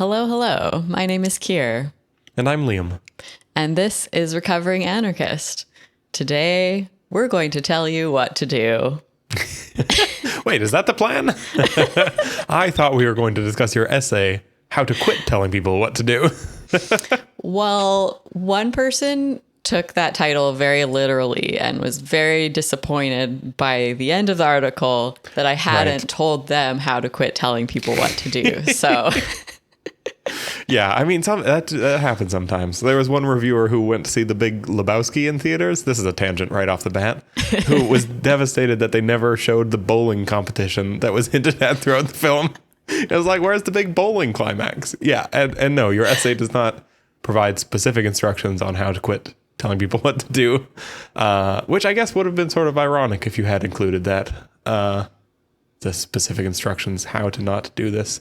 Hello, hello. My name is Kier. And I'm Liam. And this is Recovering Anarchist. Today, we're going to tell you what to do. Wait, is that the plan? I thought we were going to discuss your essay, How to Quit Telling People What to Do. Well, one person took that title very literally and was very disappointed by the end of the article that I hadn't told them how to quit telling people what to do. So... Yeah, I mean, that happens sometimes. There was one reviewer who went to see The Big Lebowski in theaters. This is a tangent right off the bat. Who was devastated that they never showed the bowling competition that was hinted at throughout the film. It was like, where's the big bowling climax? Yeah, and no, your essay does not provide specific instructions on how to quit telling people what to do, which I guess would have been sort of ironic if you had included that, the specific instructions how to not do this.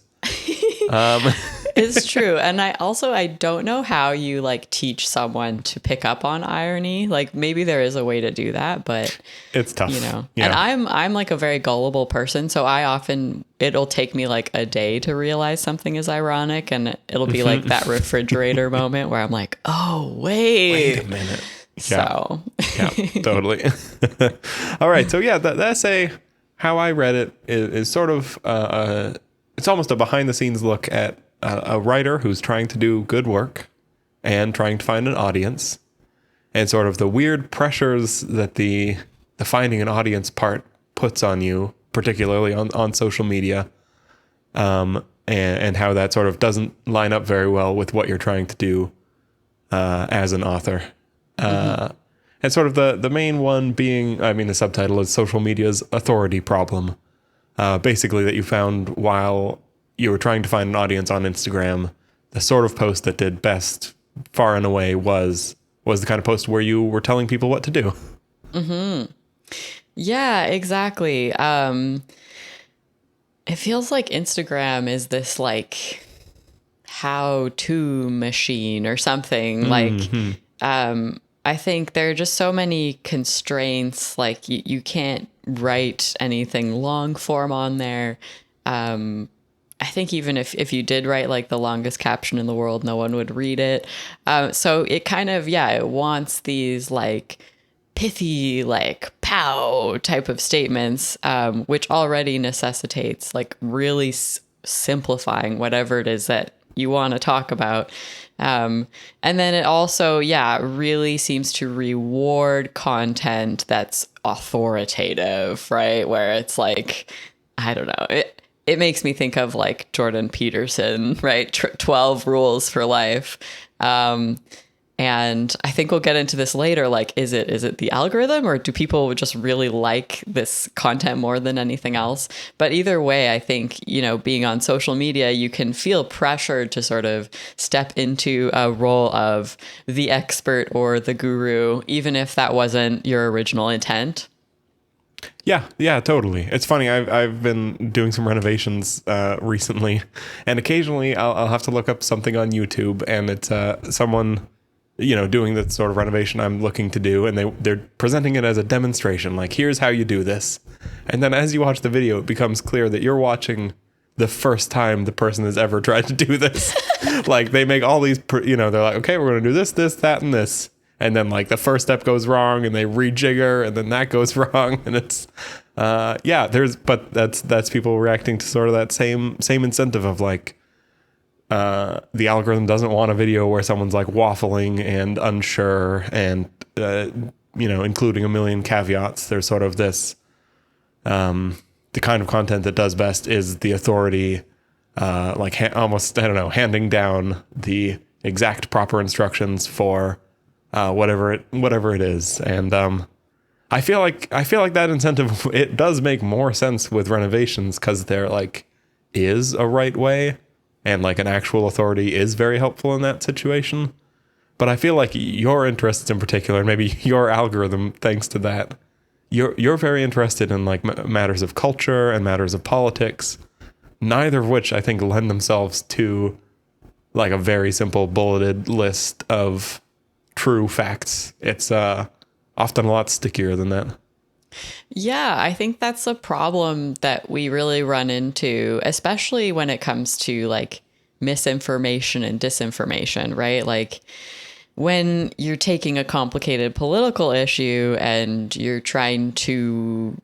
It's true. And I don't know how you teach someone to pick up on irony. Maybe there is a way to do that, but it's tough, Yeah. And I'm a very gullible person. So it'll take me a day to realize something is ironic. And it'll be like that refrigerator moment where I'm like, oh, wait a minute. So yeah, totally. All right. So yeah, the essay, how I read it is sort of, it's almost a behind the scenes look at a writer who's trying to do good work and trying to find an audience, and sort of the weird pressures that the finding an audience part puts on you, particularly on social media, and how that sort of doesn't line up very well with what you're trying to do as an author. And sort of the main one being, the subtitle is Social Media's Authority Problem. Basically that you found while you were trying to find an audience on Instagram, the sort of post that did best far and away was the kind of post where you were telling people what to do. Mm-hmm. Yeah, exactly. It feels like Instagram is this how-to machine or something. Mm-hmm. I think there are just so many constraints. You can't write anything long form on there. I think even if you did write the longest caption in the world, no one would read it. So it kind of, it wants these pithy, pow type of statements, which already necessitates really simplifying whatever it is that you want to talk about. And then it also, really seems to reward content that's authoritative, right? Where it's I don't know, it makes me think of Jordan Peterson, right? 12 rules for life. And I think we'll get into this later. Is it the algorithm, or do people just really like this content more than anything else? But either way, I think, being on social media, you can feel pressured to sort of step into a role of the expert or the guru, even if that wasn't your original intent. Yeah, totally. It's funny. I've been doing some renovations recently, and occasionally I'll have to look up something on YouTube, and it's someone doing the sort of renovation I'm looking to do, and they're presenting it as a demonstration, here's how you do this. And then as you watch the video, it becomes clear that you're watching the first time the person has ever tried to do this. They make all these, they're like, okay, we're going to do this, that, and this. And then the first step goes wrong, and they rejigger, and then that goes wrong. And it's, but that's people reacting to sort of that same incentive of the algorithm doesn't want a video where someone's waffling and unsure and, including a million caveats. There's sort of this, the kind of content that does best is the authority, almost, I don't know, handing down the exact proper instructions for whatever it is. And I feel like that incentive, it does make more sense with renovations, because there is a right way, and an actual authority is very helpful in that situation. But I feel like your interests in particular, maybe your algorithm, thanks to that, you're very interested in matters of culture and matters of politics, neither of which I think lend themselves to a very simple bulleted list of true facts. It's often a lot stickier than that. Yeah, I think that's a problem that we really run into, especially when it comes to misinformation and disinformation, right? Like when you're taking a complicated political issue and you're trying to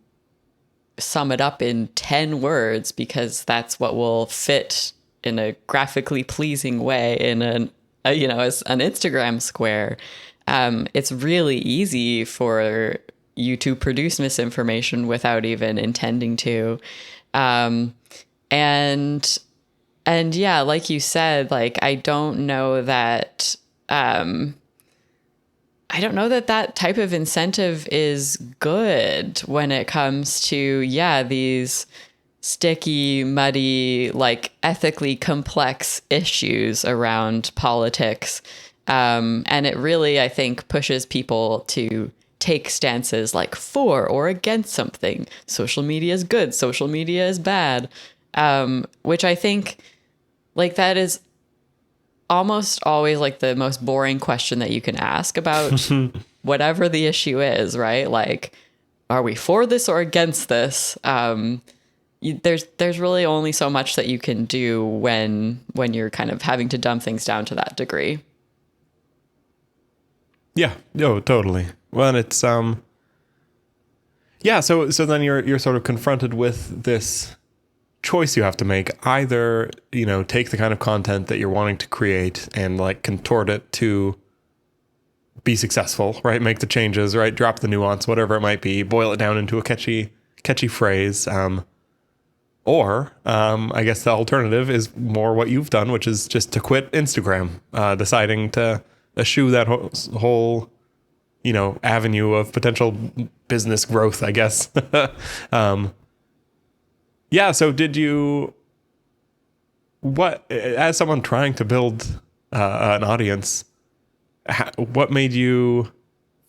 sum it up in 10 words because that's what will fit in a graphically pleasing way in as an Instagram square. It's really easy for you to produce misinformation without even intending to. And yeah, like you said, like I don't know that that type of incentive is good when it comes to, these sticky, muddy, like ethically complex issues around politics. And it really, I think, pushes people to take stances like for or against something. Social media is good, social media is bad, which I think like that is almost always like the most boring question that you can ask about whatever the issue is, right? Like, are we for this or against this? There's really only so much that you can do when you're kind of having to dumb things down to that degree. Yeah, no, totally. Well, and it's yeah, so then you're sort of confronted with this choice you have to make. Either, take the kind of content that you're wanting to create and like contort it to be successful, right? Make the changes, right? Drop the nuance, whatever it might be, boil it down into a catchy phrase. Or I guess the alternative is more what you've done, which is just to quit Instagram, deciding to eschew that whole avenue of potential business growth, I guess. Yeah. So as someone trying to build an audience, what made you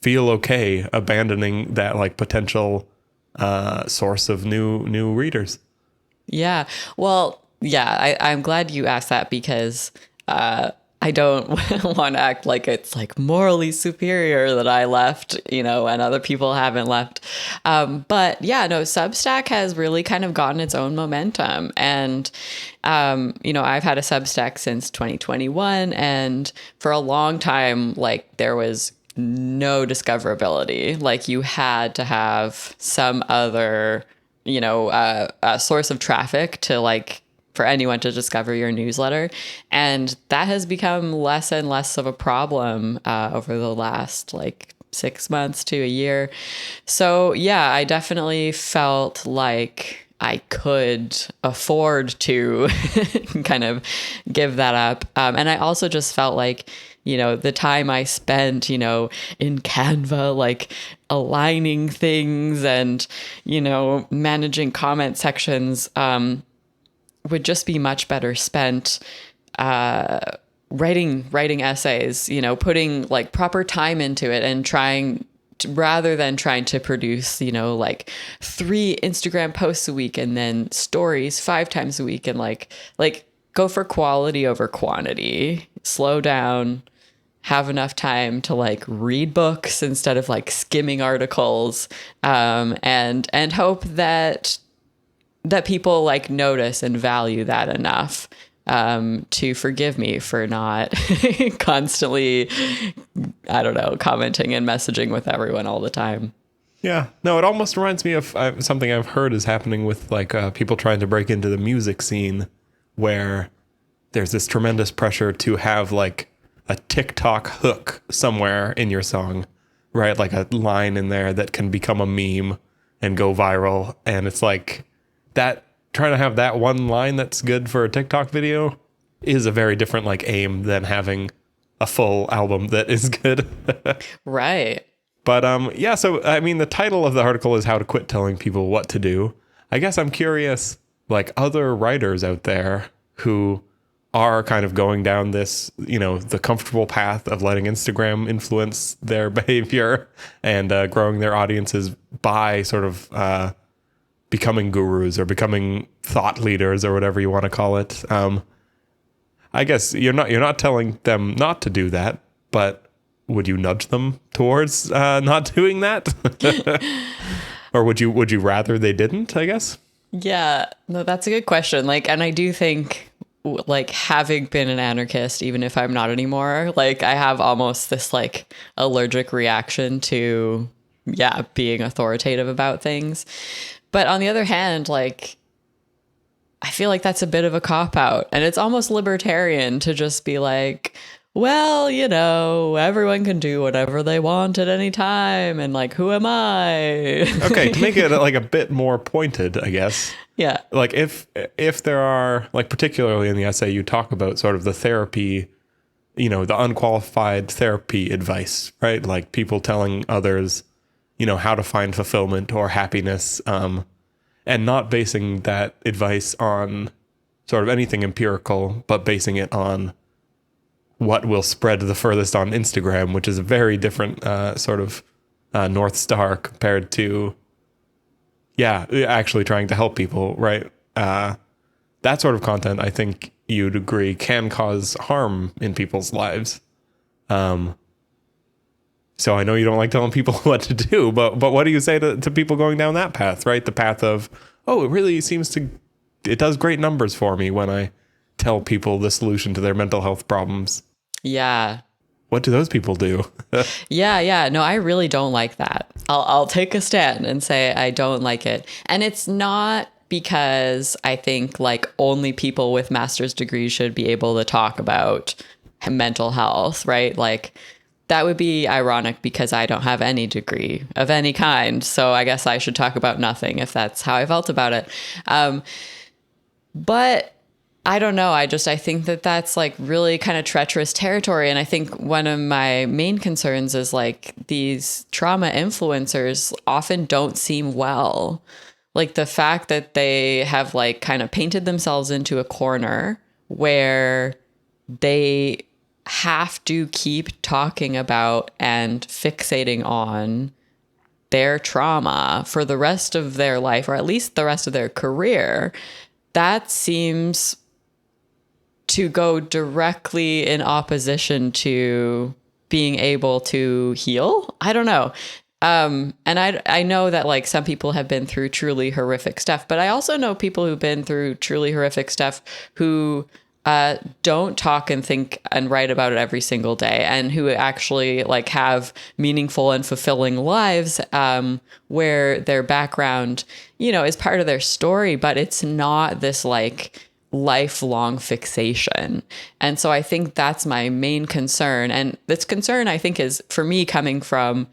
feel okay abandoning that like potential source of new readers? Yeah. Well, yeah, I'm glad you asked that because I don't want to act like it's like morally superior that I left, and other people haven't left. But yeah, no, Substack has really kind of gotten its own momentum. And, I've had a Substack since 2021. And for a long time, like there was no discoverability. Like you had to have some other, a source of traffic to like for anyone to discover your newsletter. And that has become less and less of a problem over the last like 6 months to a year. So yeah, I definitely felt like I could afford to kind of give that up. And I also just felt like, the time I spent, in Canva, like aligning things and, managing comment sections, would just be much better spent writing essays, putting like proper time into it and rather than trying to produce, like 3 Instagram posts a week and then stories 5 times a week and like go for quality over quantity, slow down, have enough time to like read books instead of like skimming articles, and hope that people like notice and value that enough to forgive me for not constantly, I don't know, commenting and messaging with everyone all the time. Yeah, no, it almost reminds me of something I've heard is happening with like people trying to break into the music scene, where there's this tremendous pressure to have like a TikTok hook somewhere in your song, right? Like a line in there that can become a meme and go viral. And it's like that, trying to have that one line that's good for a TikTok video is a very different like aim than having a full album that is good. Right. But yeah, so I mean, the title of the article is How to Quit Telling People What to Do. I guess I'm curious, like other writers out there who are kind of going down this, the comfortable path of letting Instagram influence their behavior and growing their audiences by sort of becoming gurus or becoming thought leaders or whatever you want to call it. I guess you're not telling them not to do that, but would you nudge them towards not doing that? Or would you rather they didn't, I guess? Yeah, no, that's a good question. Like, and I do think like having been an anarchist, even if I'm not anymore, like I have almost this like allergic reaction to, yeah, being authoritative about things. But on the other hand, like I feel like that's a bit of a cop out, and it's almost libertarian to just be like, well, everyone can do whatever they want at any time, and like, who am I? Okay, to make it like a bit more pointed, I guess. Yeah. Like if there are, like, particularly in the essay, you talk about sort of the therapy, the unqualified therapy advice, right? Like people telling others, how to find fulfillment or happiness, and not basing that advice on sort of anything empirical, but basing it on what will spread the furthest on Instagram, which is a very different sort of North Star compared to, actually trying to help people, right? That sort of content, I think you'd agree, can cause harm in people's lives. So I know you don't like telling people what to do, but what do you say to people going down that path, right? The path of, oh, it does great numbers for me when I tell people the solution to their mental health problems. Yeah. What do those people do? Yeah. No, I really don't like that. I'll take a stand and say I don't like it. And it's not because I think like only people with master's degrees should be able to talk about mental health, right? Like that would be ironic because I don't have any degree of any kind. So I guess I should talk about nothing if that's how I felt about it. But I don't know. I think that that's like really kind of treacherous territory. And I think one of my main concerns is like these trauma influencers often don't seem well. Like the fact that they have like kind of painted themselves into a corner where they have to keep talking about and fixating on their trauma for the rest of their life, or at least the rest of their career, that seems to go directly in opposition to being able to heal. I don't know. And I know that like some people have been through truly horrific stuff, but I also know people who've been through truly horrific stuff who don't talk and think and write about it every single day, and who actually like have meaningful and fulfilling lives, where their background, is part of their story, but it's not this like lifelong fixation. And so I think that's my main concern. And this concern, I think, is for me coming from,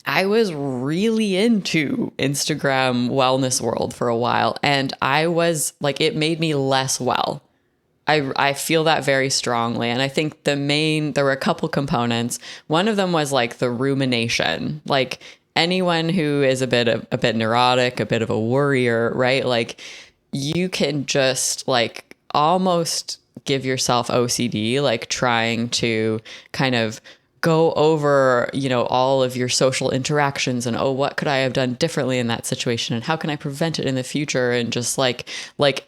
I was really into Instagram wellness world for a while, and I was like, it made me less well. I feel that very strongly. And I think there were a couple components. One of them was like the rumination, like anyone who is a bit neurotic, a bit of a worrier, right? Like you can just like almost give yourself OCD, like trying to kind of go over, all of your social interactions and, oh, what could I have done differently in that situation? And how can I prevent it in the future? And just like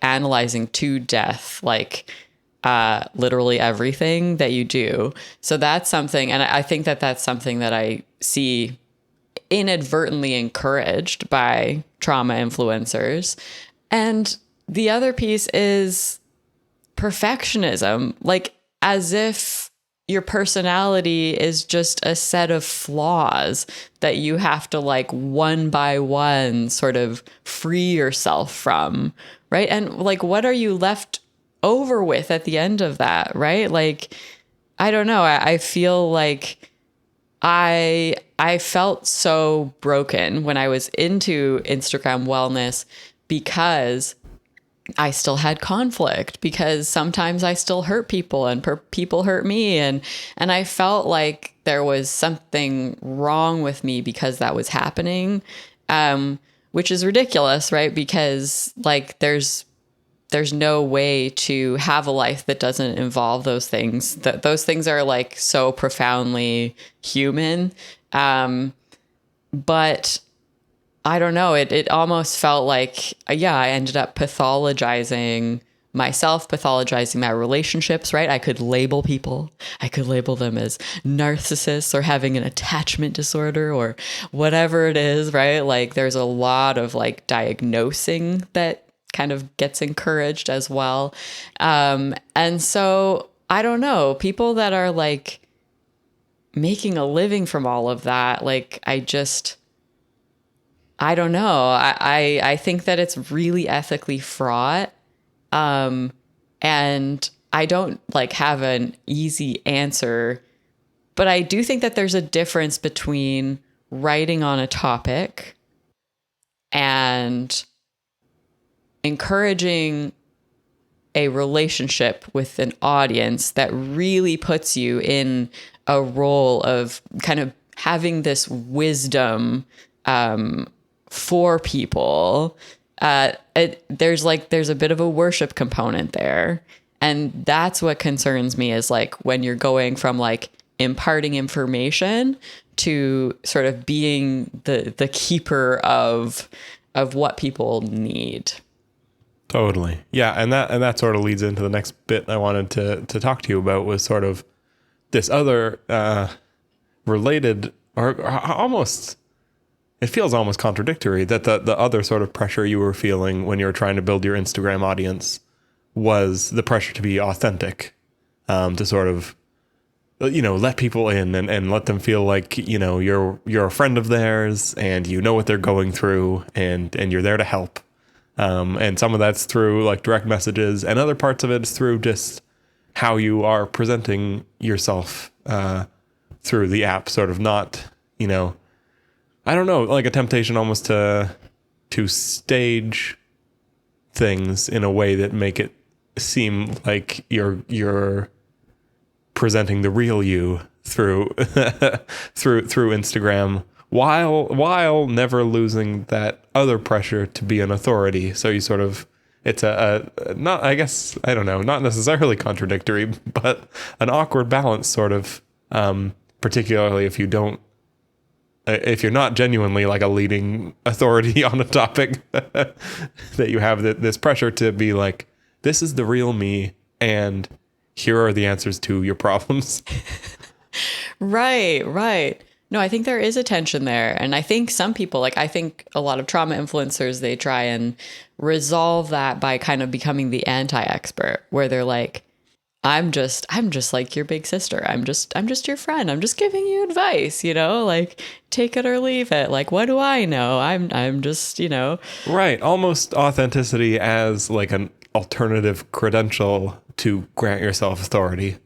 analyzing to death, like literally everything that you do. So that's something. And I think that that's something that I see inadvertently encouraged by trauma influencers. And the other piece is perfectionism, like as if your personality is just a set of flaws that you have to like one by one sort of free yourself from, right? And like, what are you left over with at the end of that, right? Like, I don't know. I feel like I felt so broken when I was into Instagram wellness because I still had conflict, because sometimes I still hurt people and people hurt me. And I felt like there was something wrong with me because that was happening, which is ridiculous, right? Because like there's no way to have a life that doesn't involve those things. Those things are like so profoundly human. But I don't know. It almost felt like, I ended up pathologizing myself, pathologizing my relationships, right? I could label people. I could label them as narcissists or having an attachment disorder or whatever it is, right? Like there's a lot of like diagnosing that kind of gets encouraged as well. And so I don't know, people that are like making a living from all of that, like I don't know. I think that it's really ethically fraught. And I don't like have an easy answer, but I do think that there's a difference between writing on a topic and encouraging a relationship with an audience that really puts you in a role of kind of having this wisdom for people. There's a bit of a worship component there. And that's what concerns me, is like when you're going from like imparting information to sort of being the keeper of what people need. Totally. Yeah, and that sort of leads into the next bit I wanted to talk to you about, was sort of this other related, or almost, it feels almost contradictory, that the other sort of pressure you were feeling when you were trying to build your Instagram audience was the pressure to be authentic, to sort of, let people in and let them feel like, you're a friend of theirs and you know what they're going through, and you're there to help. And some of that's through like direct messages, and other parts of it is through just how you are presenting yourself through the app, sort of not, I don't know, like a temptation almost to stage things in a way that make it seem like you're presenting the real you through through Instagram, while never losing that other pressure to be an authority. So you sort of, it's a not, I guess, I don't know, not necessarily contradictory, but an awkward balance, sort of, particularly if you're not genuinely like a leading authority on a topic, that you have this pressure to be like, this is the real me, and here are the answers to your problems. Right. No, I think there is a tension there. And I think some people, like, I think a lot of trauma influencers, they try and resolve that by kind of becoming the anti-expert, where they're like, I'm just like your big sister. I'm just your friend. I'm just giving you advice, like take it or leave it. Like, what do I know? I'm just, Right. Almost authenticity as like an alternative credential to grant yourself authority.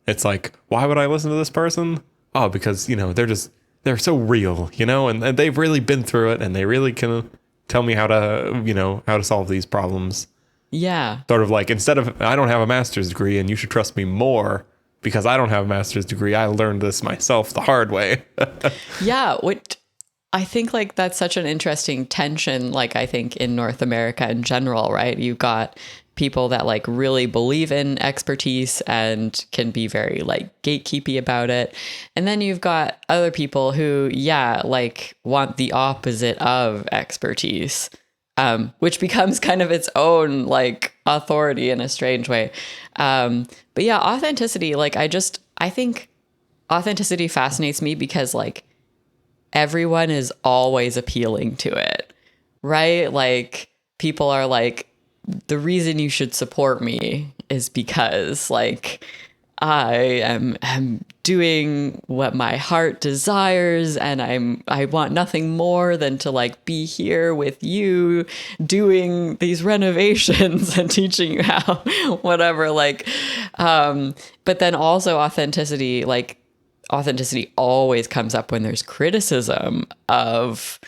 It's like, why would I listen to this person? Oh, because, they're so real, and they've really been through it, and they really can tell me how to solve these problems. Yeah. Sort of like, instead of, I don't have a master's degree and you should trust me more because I don't have a master's degree, I learned this myself the hard way. Yeah. What I think, like, that's such an interesting tension. Like, I think in North America in general, right? You've got people that like really believe in expertise and can be very like gatekeepy about it. And then you've got other people who, like want the opposite of expertise. Which becomes kind of its own like authority in a strange way. But yeah, authenticity, like I think authenticity fascinates me because like everyone is always appealing to it, right? Like people are like, the reason you should support me is because like I am doing what my heart desires, and I want nothing more than to like be here with you doing these renovations and teaching you how whatever, like but then also authenticity always comes up when there's criticism of,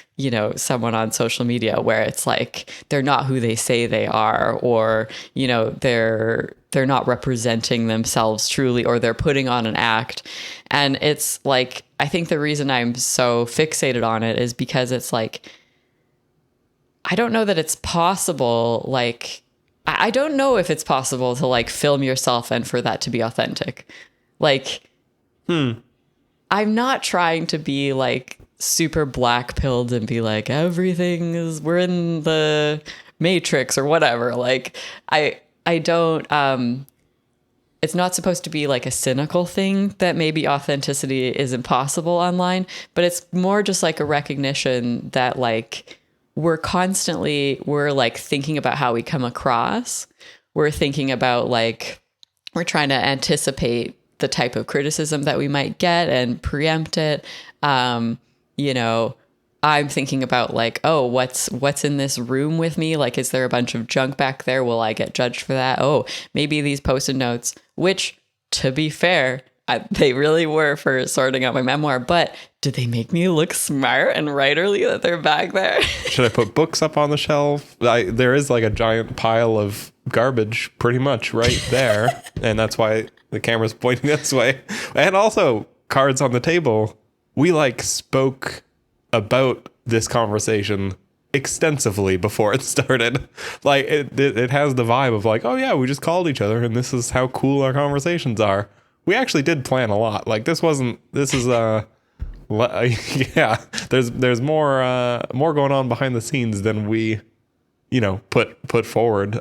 someone on social media, where it's like they're not who they say they are, or, they're not representing themselves truly, or they're putting on an act. And it's like, I think the reason I'm so fixated on it is because it's like, I don't know that it's possible. Like, I don't know if it's possible to like film yourself and for that to be authentic. Like, I'm not trying to be like super black pilled and be like, we're in the Matrix or whatever. Like I don't, it's not supposed to be like a cynical thing that maybe authenticity is impossible online, but it's more just like a recognition that like we're like thinking about how we come across. We're thinking about like, we're trying to anticipate the type of criticism that we might get and preempt it. You know, I'm thinking about like, oh, what's in this room with me? Like, is there a bunch of junk back there? Will I get judged for that? Oh, maybe these Post-it notes, which, to be fair, they really were for sorting out my memoir, but did they make me look smart and writerly that they're back there? Should I put books up on the shelf? There is like a giant pile of garbage pretty much right there. And that's why the camera's pointing this way. And also cards on the table. We like spoke about this conversation extensively before it started. Like it has the vibe of like, oh yeah, we just called each other and this is how cool our conversations are. We actually did plan a lot. Like this is yeah, there's more going on behind the scenes than we, put forward.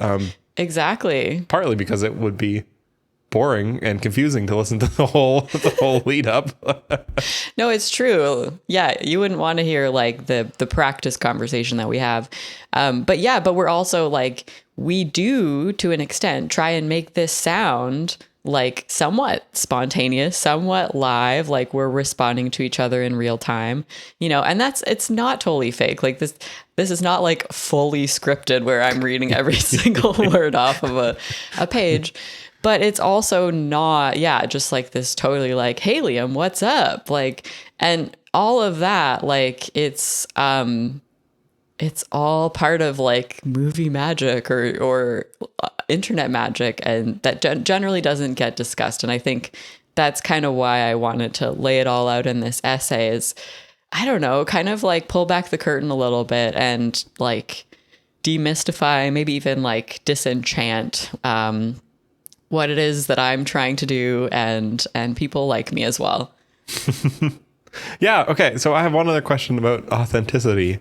Exactly. Partly because it would be boring and confusing to listen to the whole lead up. No, it's true. Yeah, you wouldn't want to hear like the practice conversation that we have. But we're also like, we do to an extent try and make this sound like somewhat spontaneous, somewhat live, like we're responding to each other in real time, and it's not totally fake. Like this is not like fully scripted where I'm reading every single word off of a page, but it's also not, just like this totally like, hey Liam, what's up? Like, and all of that, like it's all part of like movie magic or internet magic, and that generally doesn't get discussed. And I think that's kind of why I wanted to lay it all out in this essay is, I don't know, kind of like pull back the curtain a little bit and like demystify, maybe even like disenchant what it is that I'm trying to do and people like me as well. Yeah. Okay. So I have one other question about authenticity,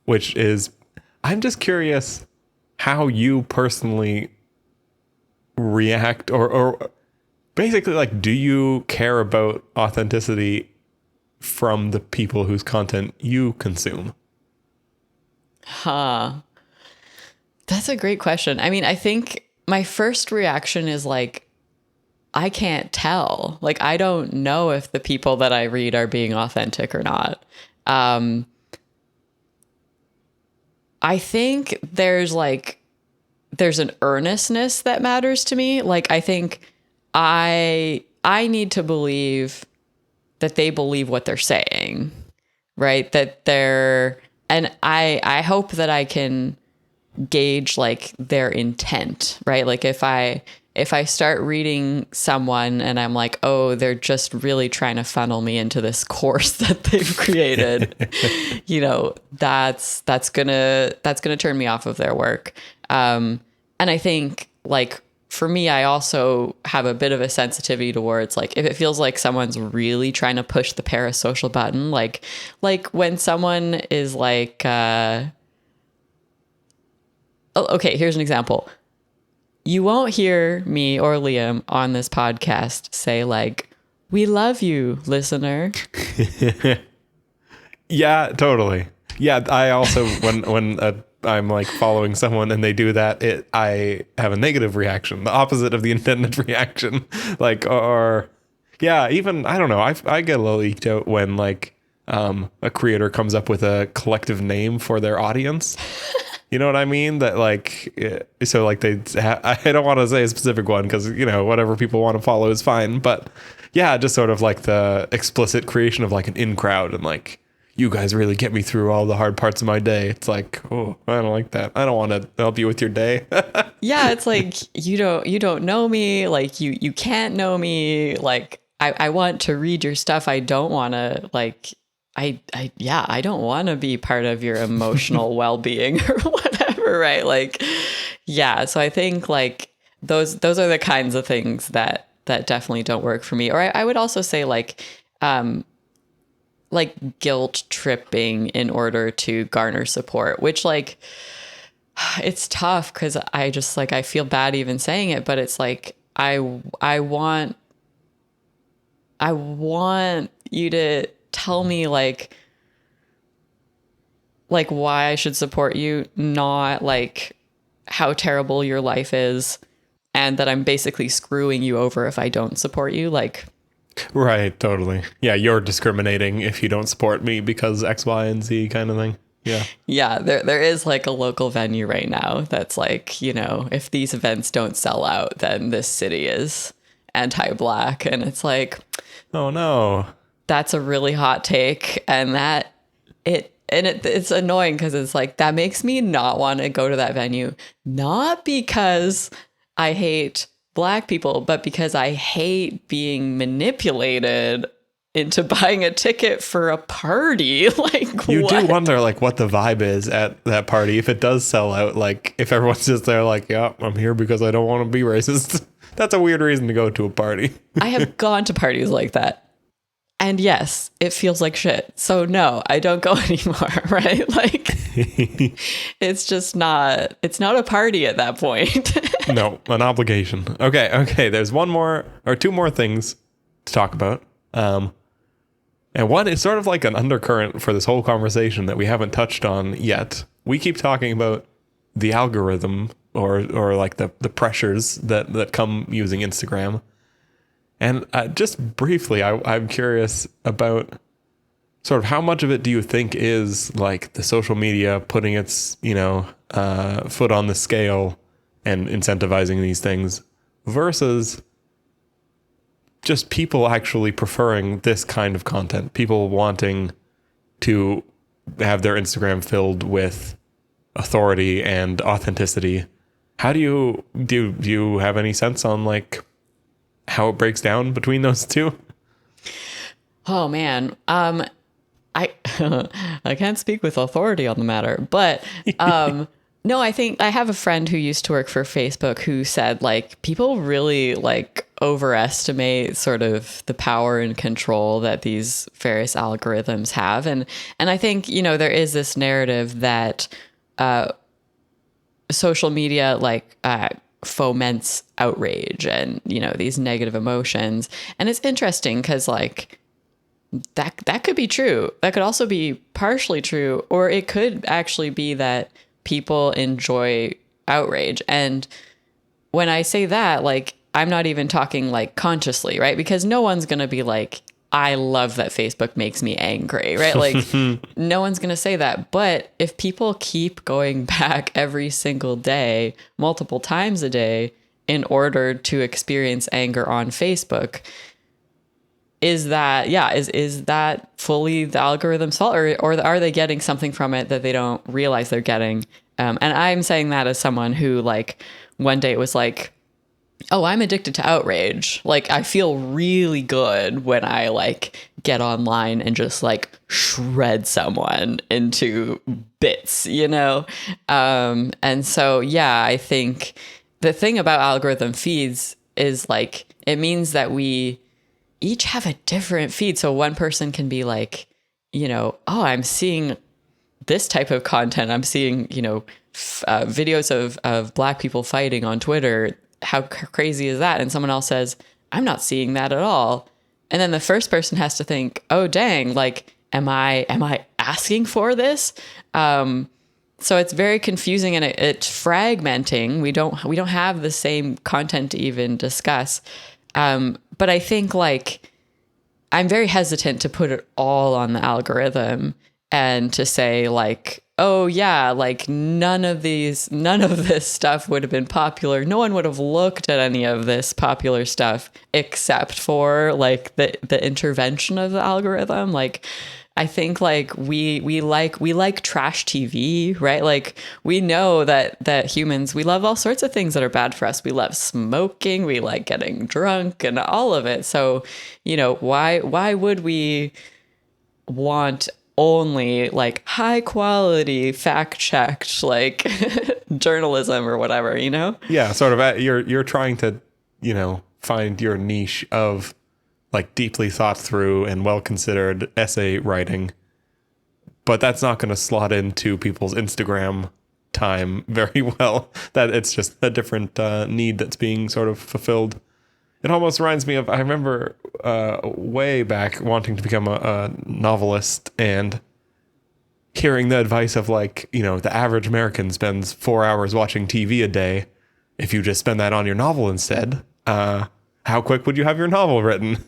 which is, I'm just curious how you personally react or basically like, do you care about authenticity from the people whose content you consume? That's a great question. I mean, I think my first reaction is like, I can't tell. Like, I don't know if the people that I read are being authentic or not. I think there's an earnestness that matters to me. Like, I think I need to believe that they believe what they're saying, right? And I hope that I can gauge like their intent, right? Like if I start reading someone and I'm like, oh, they're just really trying to funnel me into this course that they've created, that's gonna turn me off of their work. And I think like for me, I also have a bit of a sensitivity towards like, if it feels like someone's really trying to push the parasocial button, like when someone is like, okay, here's an example. You won't hear me or Liam on this podcast say like, we love you, listener. Yeah, totally. Yeah, I also when I'm like following someone and they do that, I have a negative reaction, the opposite of the intended reaction. Like, or yeah, even I don't know. I get a little eked out when like a creator comes up with a collective name for their audience. You know what I mean? That like, so like I don't want to say a specific one because, whatever people want to follow is fine. But yeah, just sort of like the explicit creation of like an in crowd and like, you guys really get me through all the hard parts of my day. It's like, oh, I don't like that. I don't want to help you with your day. Yeah, it's like, you don't know me. Like you can't know me. Like I want to read your stuff. I don't want to like, I don't want to be part of your emotional well-being or whatever, right? Like, yeah. So I think like those are the kinds of things that definitely don't work for me. Or I would also say like guilt tripping in order to garner support, which like, it's tough because I just like, I feel bad even saying it, but it's like, I want you to tell me like, like why I should support you, not like how terrible your life is and that I'm basically screwing you over if I don't support you. Like, Right, totally. Yeah, you're discriminating if you don't support me because X, Y, and Z kind of thing. Yeah. yeah, there is like a local venue right now that's like, you know, if these events don't sell out, then this city is anti-black. And it's like, Oh no. that's a really hot take. And it's annoying because it's like, that makes me not want to go to that venue. Not because I hate black people, but because I hate being manipulated into buying a ticket for a party. Like, You what? do wonder like what the vibe is at that party if it does sell out. Like if everyone's just there like, yeah, I'm here because I don't want to be racist. That's a weird reason to go to a party. I have gone to parties like that. And yes, it feels like shit. So no, I don't go anymore, right? Like it's not a party at that point. No, an obligation. Okay. There's one more or two more things to talk about. And one is sort of like an undercurrent for this whole conversation that we haven't touched on yet. We keep talking about the algorithm or like the pressures that come using Instagram. And just briefly, I'm curious about sort of how much of it do you think is like the social media putting its, foot on the scale and incentivizing these things versus just people actually preferring this kind of content, people wanting to have their Instagram filled with authority and authenticity. How do you have any sense on like how it breaks down between those two? Oh man. I I can't speak with authority on the matter, but no, I think I have a friend who used to work for Facebook who said like people really like overestimate sort of the power and control that these various algorithms have. And I think, there is this narrative that social media like foments outrage and, these negative emotions. And it's interesting because like that could be true. That could also be partially true, or it could actually be that people enjoy outrage. And when I say that, like, I'm not even talking like consciously, right? Because no one's going to be like, I love that Facebook makes me angry, right? Like, no one's going to say that. But if people keep going back every single day, multiple times a day, in order to experience anger on Facebook, is that fully the algorithm's fault, or are they getting something from it that they don't realize they're getting? And I'm saying that as someone who like one day it was like, oh, I'm addicted to outrage. Like I feel really good when I like get online and just like shred someone into bits, And so, yeah, I think the thing about algorithm feeds is like, it means that we each have a different feed. So one person can be like, oh, I'm seeing this type of content. I'm seeing, videos of Black people fighting on Twitter. How crazy is that? And someone else says, I'm not seeing that at all. And then the first person has to think, oh, dang, like, am I asking for this? So it's very confusing and it's fragmenting. We don't have the same content to even discuss. But I think like I'm very hesitant to put it all on the algorithm and to say like, oh yeah, like none of this stuff would have been popular. No one would have looked at any of this popular stuff except for like the intervention of the algorithm. Like I think like we like trash TV, right? Like we know that humans, we love all sorts of things that are bad for us. We love smoking, we like getting drunk and all of it. So, why would we want only like high quality fact checked like journalism or whatever, Yeah, sort of you're trying to, find your niche of like deeply thought through and well considered essay writing, but that's not going to slot into people's Instagram time very well. That it's just a different need that's being sort of fulfilled. It almost reminds me of, I remember way back wanting to become a novelist and hearing the advice of like, the average American spends 4 hours watching TV a day. If you just spend that on your novel instead, how quick would you have your novel written?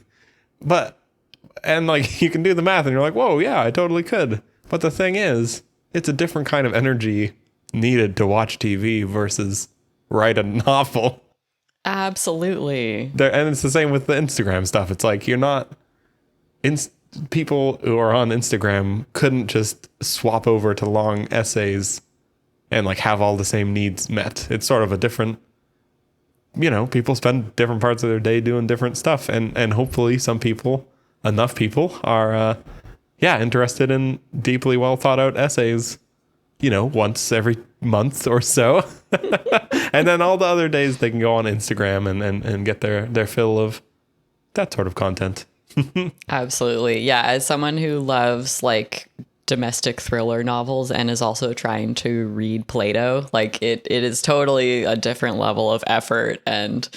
And like, you can do the math and you're like, whoa, yeah, I totally could. But the thing is, it's a different kind of energy needed to watch TV versus write a novel. Absolutely. And it's the same with the Instagram stuff. It's like, people who are on Instagram couldn't just swap over to long essays and like have all the same needs met. It's sort of a different, people spend different parts of their day doing different stuff. And hopefully enough people are, interested in deeply well thought out essays, once every month or so. And then all the other days they can go on Instagram and get their fill of that sort of content. Absolutely. Yeah. As someone who loves like domestic thriller novels and is also trying to read Plato, like it is totally a different level of effort. And,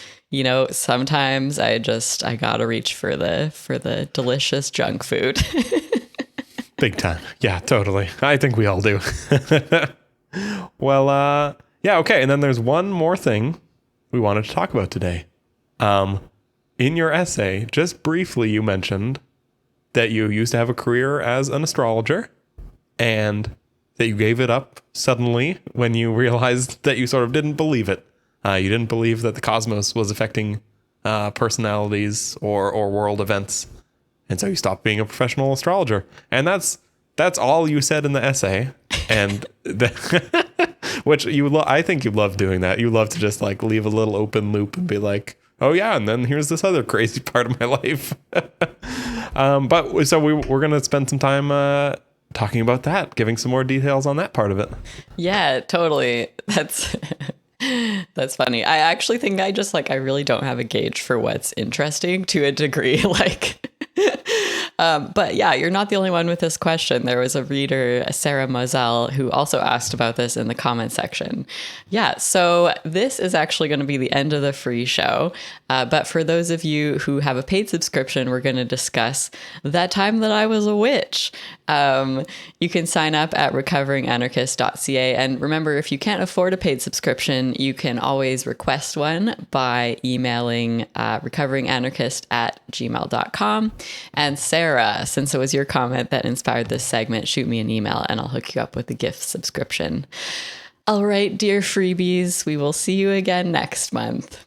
sometimes I gotta reach for the delicious junk food. Big time. Yeah, totally. I think we all do. Well, yeah, okay. And then there's one more thing we wanted to talk about today. In your essay, just briefly, you mentioned that you used to have a career as an astrologer and that you gave it up suddenly when you realized that you sort of didn't believe it. You didn't believe that the cosmos was affecting personalities or world events. And so you stopped being a professional astrologer. And that's all you said in the essay. And which I think you love doing that. You love to just like leave a little open loop and be like, oh yeah, and then here's this other crazy part of my life. But so we're going to spend some time talking about that, giving some more details on that part of it. Yeah, totally. That's funny. I actually think I really don't have a gauge for what's interesting to a degree. But yeah, you're not the only one with this question. There was a reader, Sarah Moselle, who also asked about this in the comment section. Yeah, so this is actually going to be the end of the free show. But for those of you who have a paid subscription, we're going to discuss that time that I was a witch. You can sign up at recoveringanarchist.ca. And remember, if you can't afford a paid subscription, you can always request one by emailing recoveringanarchist@gmail.com. And Sarah, since it was your comment that inspired this segment, shoot me an email and I'll hook you up with a gift subscription. All right, dear freebies, we will see you again next month.